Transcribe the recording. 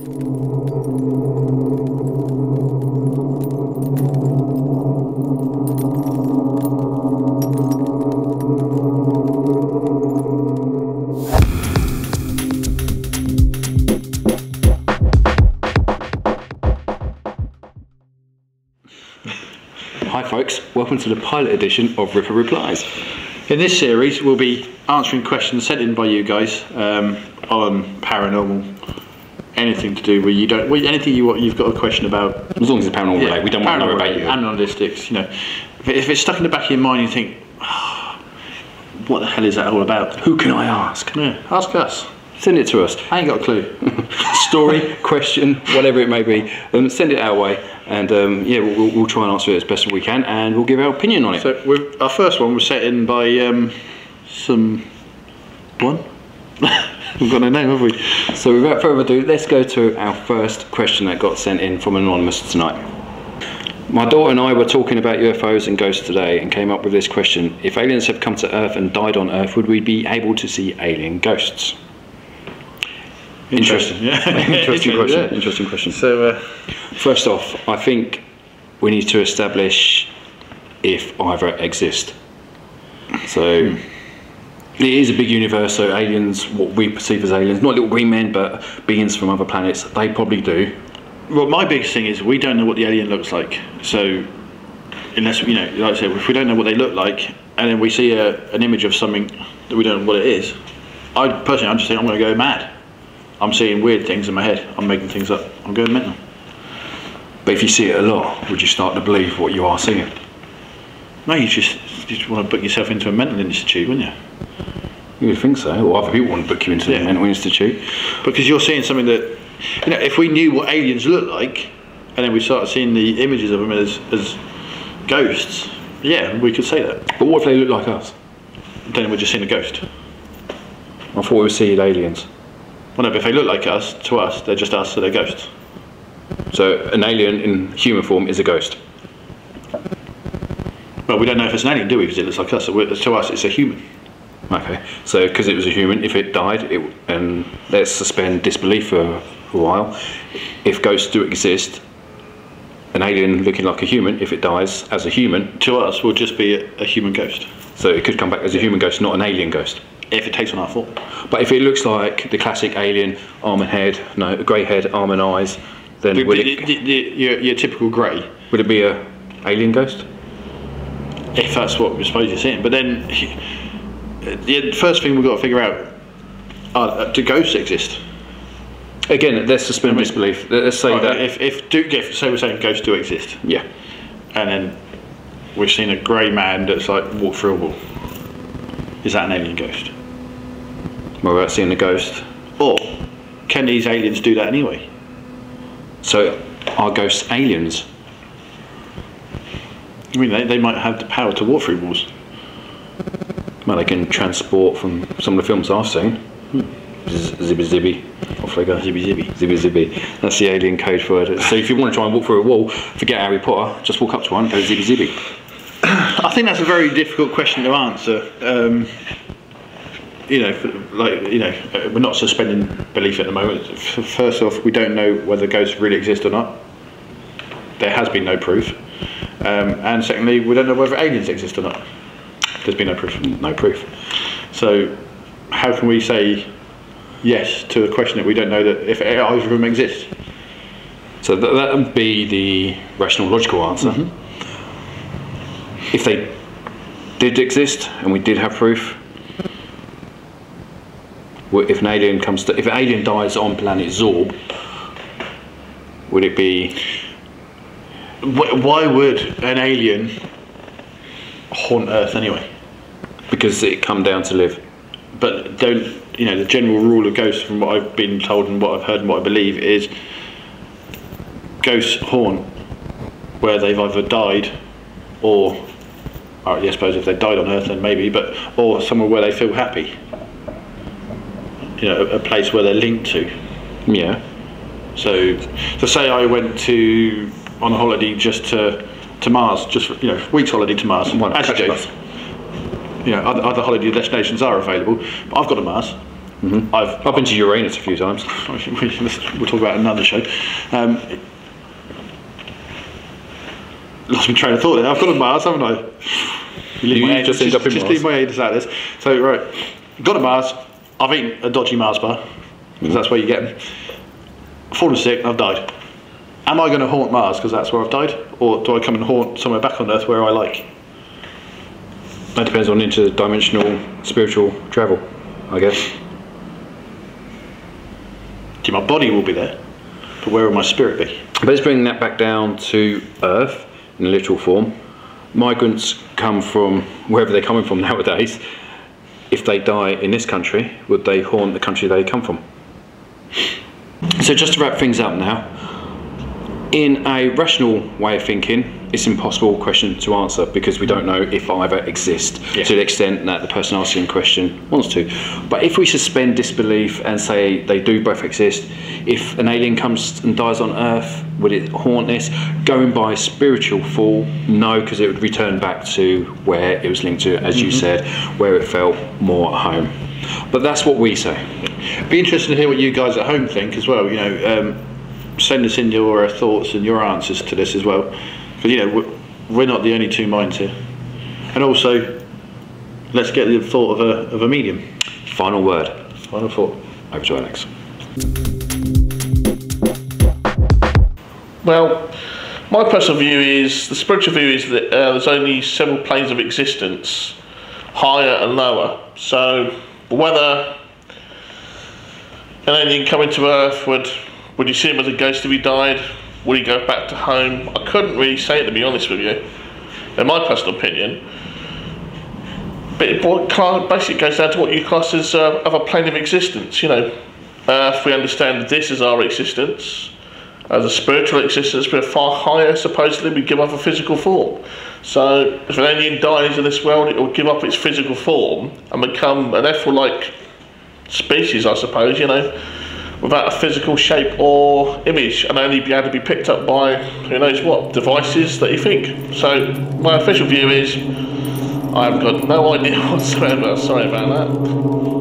Hi folks, welcome to the pilot edition of RiPA Replies. In this series we'll be answering questions sent in by you guys on paranormal, anything to do with anything you've got a question about. As long as it's paranormal related, we don't want to know about you. Animalistics, you know. If it's stuck in the back of your mind, you think, oh, what the hell is that all about? Who can I ask? Yeah, ask us. Send it to us. I ain't got a clue. Story, question, whatever it may be, send it our way, and yeah, we'll try and answer it as best as we can, and we'll give our opinion on it. So our first one was set in by We've got no name, have we? So without further ado, let's go to our first question that got sent in from Anonymous tonight. My daughter and I were talking about UFOs and ghosts today and came up with this question. If aliens have come to Earth and died on Earth, would we be able to see alien ghosts? Interesting. Yeah. Interesting question. Yeah. Interesting question. So, first off, I think we need to establish if either exist. So, it is a big universe, so aliens, what we perceive as aliens, not little green men, but beings from other planets, they probably do. Well, my biggest thing is we don't know what the alien looks like. So, unless, you know, like I said, if we don't know what they look like, and then we see an image of something that we don't know what it is, I'm just saying I'm going to go mad. I'm seeing weird things in my head. I'm making things up. I'm going mental. But if you see it a lot, would you start to believe what you are seeing? No, you just want to book yourself into a mental institute, wouldn't you? You would think so. Or other people want to book you into a mental institute. Because you're seeing something that, you know, if we knew what aliens look like, and then we started seeing the images of them as ghosts, yeah, we could say that. But what if they look like us? Then we're just seeing a ghost. I thought we were seeing aliens. Well, no, but if they look like us, to us, they're just us, so they're ghosts. So an alien in human form is a ghost? Well, we don't know if it's an alien, do we? Because it looks like us. So to us, it's a human. Okay. So because it was a human, if it died, and let's suspend disbelief for a while. If ghosts do exist, an alien looking like a human, if it dies as a human, to us, will just be a human ghost. So it could come back as a human ghost, not an alien ghost. If it takes on our form. But if it looks like the classic alien, arm and head, no, grey head, arm and eyes, then your typical grey. Would it be a alien ghost? If that's what we're supposed to see. But then, the first thing we've got to figure out, do ghosts exist? Again, let's suspend disbelief. Let's say that say we're saying ghosts do exist. Yeah. And then we've seen a grey man that's like walked through a wall. Is that an alien ghost? Well, we're seeing a ghost. Or can these aliens do that anyway? So are ghosts aliens? I mean, they might have the power to walk through walls. Well, they can transport from some of the films I've seen. Zibby zibby, off they go. Zibby zibby. Zibby zibby. That's the alien code for it. So if you want to try and walk through a wall, forget Harry Potter, just walk up to one, go zibby zibby. I think that's a very difficult question to answer. You know, we're not suspending belief at the moment. First off, we don't know whether ghosts really exist or not. There has been no proof. And secondly, we don't know whether aliens exist or not. There's been no proof. No proof. So, how can we say yes to a question that we don't know that if either of them exist? So that would be the rational, logical answer. Mm-hmm. If they did exist and we did have proof, if an alien if an alien dies on planet Zorb, would it be? Why would an alien haunt Earth anyway? Because it come down to live. But the general rule of ghosts, from what I've been told and what I've heard and what I believe, is ghosts haunt where they've either died or, I suppose if they died on Earth then maybe, or somewhere where they feel happy. You know, a place where they're linked to. Yeah. So say I went on a holiday just to Mars, just for, week's holiday to Mars. Well, as you do. Other holiday destinations are available, but I've got to Mars. I've been to Uranus a few times. We'll talk about another show. Lost my train of thought there. I've got to Mars, haven't I? You just end up in Mars. Leave my anus out of this. So, right, got to Mars. I've eaten a dodgy Mars bar, because that's where you get them. Fallen sick and I've died. Am I going to haunt Mars because that's where I've died? Or do I come and haunt somewhere back on Earth where I like? That depends on interdimensional spiritual travel, I guess. My body will be there, but where will my spirit be? But let's bring that back down to Earth in a literal form. Migrants come from wherever they're coming from nowadays. If they die in this country, would they haunt the country they come from? So just to wrap things up now, in a rational way of thinking, it's an impossible question to answer because we don't know if either exist to the extent that the person asking the question wants to. But if we suspend disbelief and say they do both exist, if an alien comes and dies on Earth, would it haunt this? Going by spiritual fall, no, because it would return back to where it was linked to, as you said, where it felt more at home. But that's what we say. Be interested to hear what you guys at home think as well. You know, send us in your thoughts and your answers to this as well, because you know we're not the only two minds here. And also, let's get the thought of a medium. Final word. Final thought. Over to Alex. Well, my personal view is, the spiritual view is that there's only several planes of existence, higher and lower. So whether an alien coming to Earth, would you see him as a ghost if he died? Would he go back to home? I couldn't really say it, to be honest with you, in my personal opinion. But it basically goes down to what you class as of a plane of existence. You know, Earth, we understand this is our existence. As a spiritual existence, we're far higher, supposedly, we give up a physical form. So if an alien dies in this world, it will give up its physical form and become an ethereal-like species, I suppose, you know, without a physical shape or image, and only be able to be picked up by who knows what devices that you think. So my official view is, I've got no idea whatsoever. Sorry about that.